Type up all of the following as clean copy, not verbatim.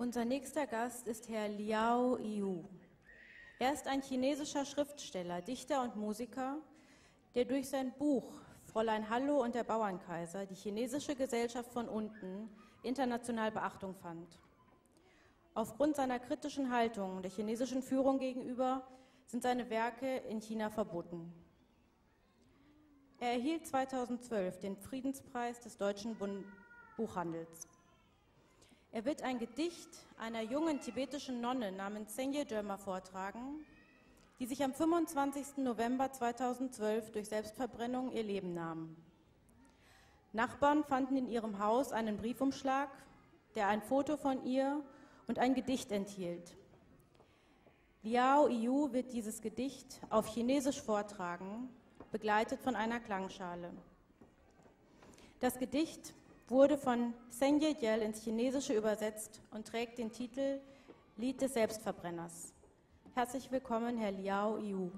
Unser nächster Gast ist Herr Liao Yu. Er ist ein chinesischer Schriftsteller, Dichter und Musiker, der durch sein Buch Fräulein Hallo und der Bauernkaiser die chinesische Gesellschaft von unten international Beachtung fand. Aufgrund seiner kritischen Haltung der chinesischen Führung gegenüber sind seine Werke in China verboten. Er erhielt 2012 den Friedenspreis des Deutschen Buchhandels. Er wird ein Gedicht einer jungen tibetischen Nonne namens Senje Dörmer vortragen, die sich am 25. November 2012 durch Selbstverbrennung ihr Leben nahm. Nachbarn fanden in ihrem Haus einen Briefumschlag, der ein Foto von ihr und ein Gedicht enthielt. Liao Yu wird dieses Gedicht auf Chinesisch vortragen, begleitet von einer Klangschale. Das Gedicht wurde von Senje Gyel ins Chinesische übersetzt und trägt den Titel Lied des Selbstverbrenners. Herzlich willkommen, Herr Liao Yu.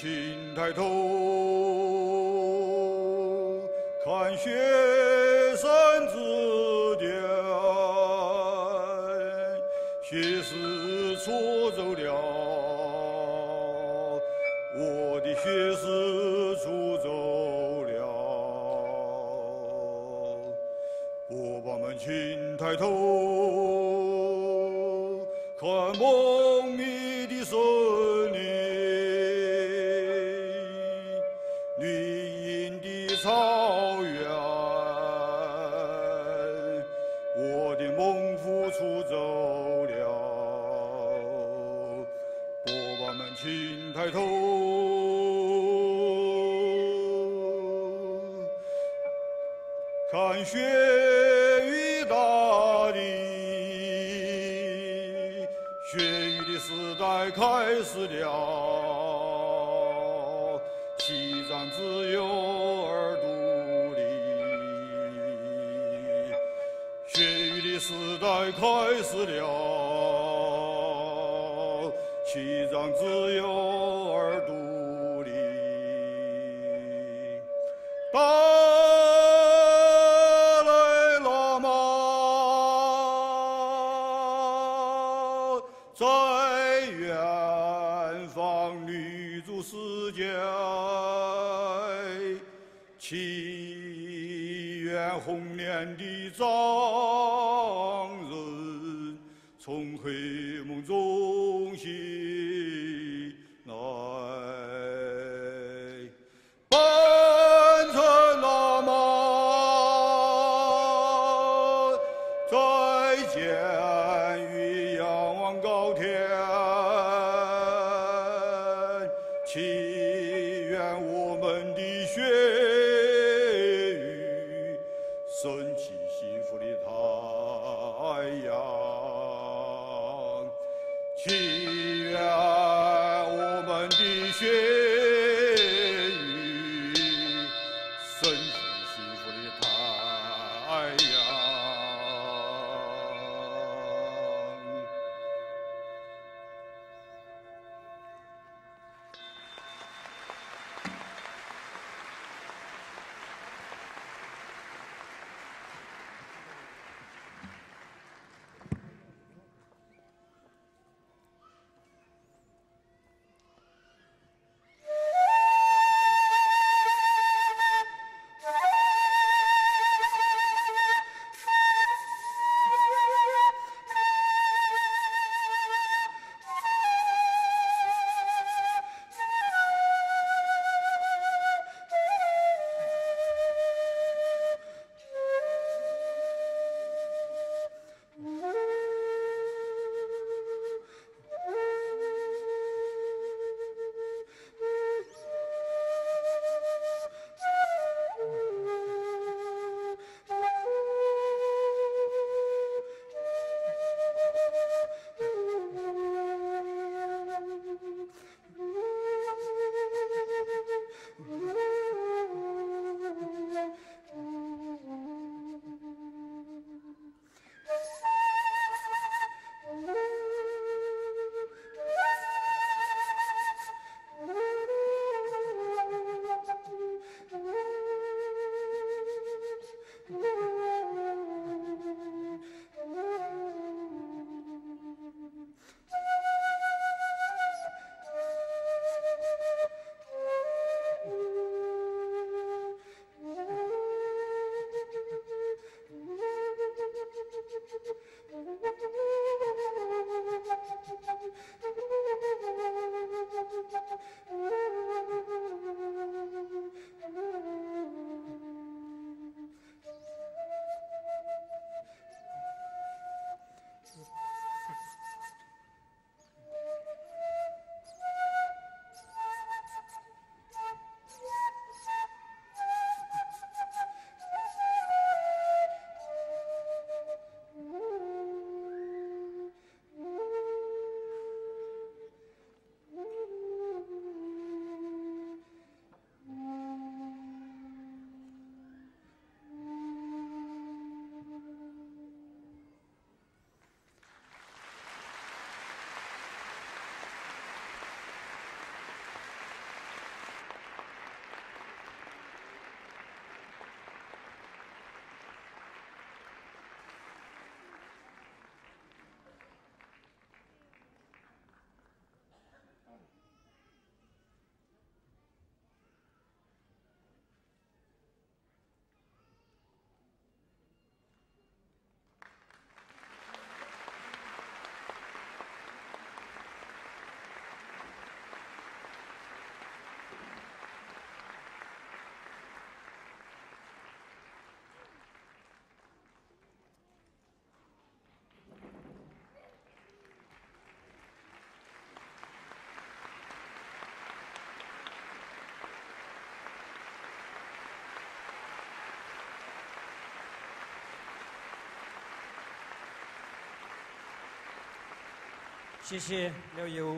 请抬头看雪山之巅，雪丝出走了，我的雪丝出走了。伙伴们，请抬头，看梦里的森林，绿荫的草原，我的梦付出走了。伙伴们，请抬头，看雪雨大地，雪雨的时代开始了，西藏自由而独立。雪雨的时代开始了，西藏自由而独立。达赖喇嘛在远方旅足世界，祈愿红莲的藏人从黑梦中醒来。班禅喇嘛在监狱仰望高天，祈愿我们的血雨升起幸福的太阳，祈谢谢廖业务。